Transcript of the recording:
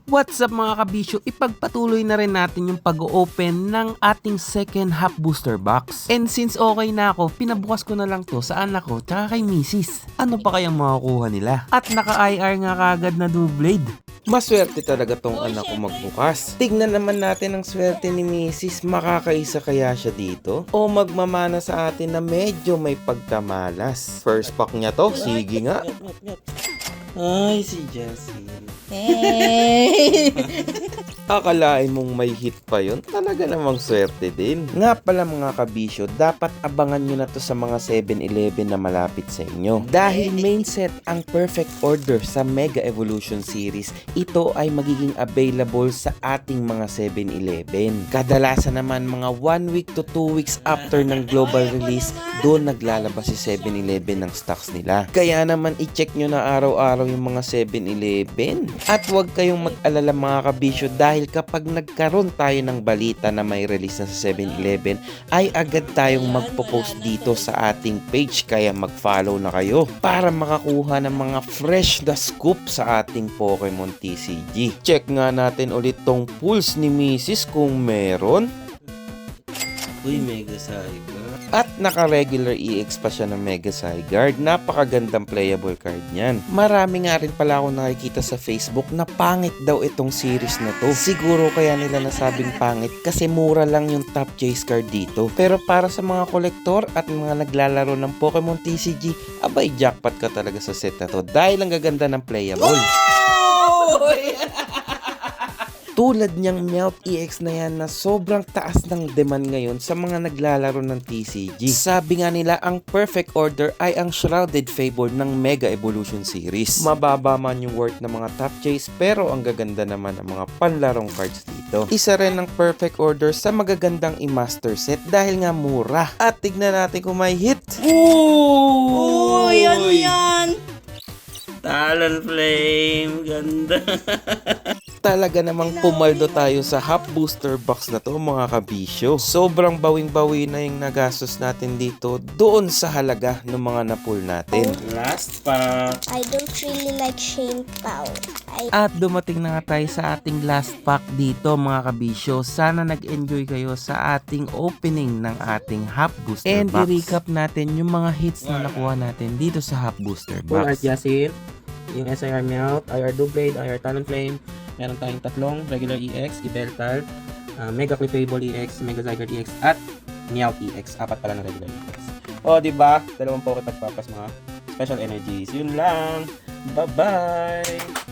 What's up mga kabisyo, ipagpatuloy na rin natin yung pag-open ng ating second half booster box. And since okay na ako, pinabukas ko na lang to sa anak ko tsaka kay misis. Ano pa kayang makakuha nila? At naka-IR nga kagad na Doublade. Maswerte talaga tong anak ko magbukas. Tignan naman natin ang swerte ni misis, makakaisa kaya siya dito? O magmamana sa atin na medyo may pagkamalas? First pack niya to, sige nga. Ay, si Jessie. Hey! Akalain mong may hit pa yun? Talaga namang swerte din. Nga pala mga kabisyo, dapat abangan nyo na to sa mga 7-Eleven na malapit sa inyo. Dahil main set ang Perfect Order sa Mega Evolution Series, ito ay magiging available sa ating mga 7-Eleven. Kadalasan naman mga 1 week to 2 weeks after ng global release, doon naglalabas si 7-Eleven ng stocks nila. Kaya naman i-check nyo na araw-araw yung mga 7-Eleven. At huwag kayong mag-alala mga kabisyo dahil kapag nagkaroon tayo ng balita na may release na sa 7-Eleven ay agad tayong magpo-post dito sa ating page, kaya mag-follow na kayo para makakuha ng mga fresh na scoop sa ating Pokemon TCG. Check nga natin ulit tong pulse ni Mrs. kung meron. Uy, Mega Zygarde. At naka-regular EX pa siya ng Mega Zygarde. Napakagandang playable card niyan. Marami nga rin pala ako nakikita sa Facebook na pangit daw itong series na to. Siguro kaya nila nasabing pangit kasi mura lang yung top chase card dito. Pero para sa mga kolektor at mga naglalaro ng Pokemon TCG, abay jackpot ka talaga sa set na to dahil ang gaganda ng playable. Tulad niyang Meowth EX na yan na sobrang taas ng demand ngayon sa mga naglalaro ng TCG. Sabi nga nila, ang Perfect Order ay ang shrouded fable ng Mega Evolution Series. Mababa man yung worth ng mga top chase pero ang gaganda naman ng mga panlarong cards dito. Isa rin ng Perfect Order sa magagandang i-master set dahil nga mura. At tignan natin kung may hit. Oh, yan! Talonflame, ganda. Talaga namang pumaldo tayo sa half booster box na to mga kabisyo. Sobrang bawing-bawi na yung nagastos natin dito doon sa halaga ng mga napul natin. Last pack. I don't really like Shane Pao. At dumating na nga tayo sa ating last pack dito mga kabisyo. Sana nag-enjoy kayo sa ating opening ng ating half booster box. And i-recap natin yung mga hits na nakuha natin dito sa half booster Full Art box. Yasir, yung SIR Meowth, IR Doublade, IR Talonflame. Meron tayong tatlong regular EX, Ibeltal, Mega Clippable EX, Mega Zygarde EX, at Meowth EX. Apat pala na regular EX. O, diba? Dalawang Pokepads Papas mga special energies. Yun lang. Bye-bye!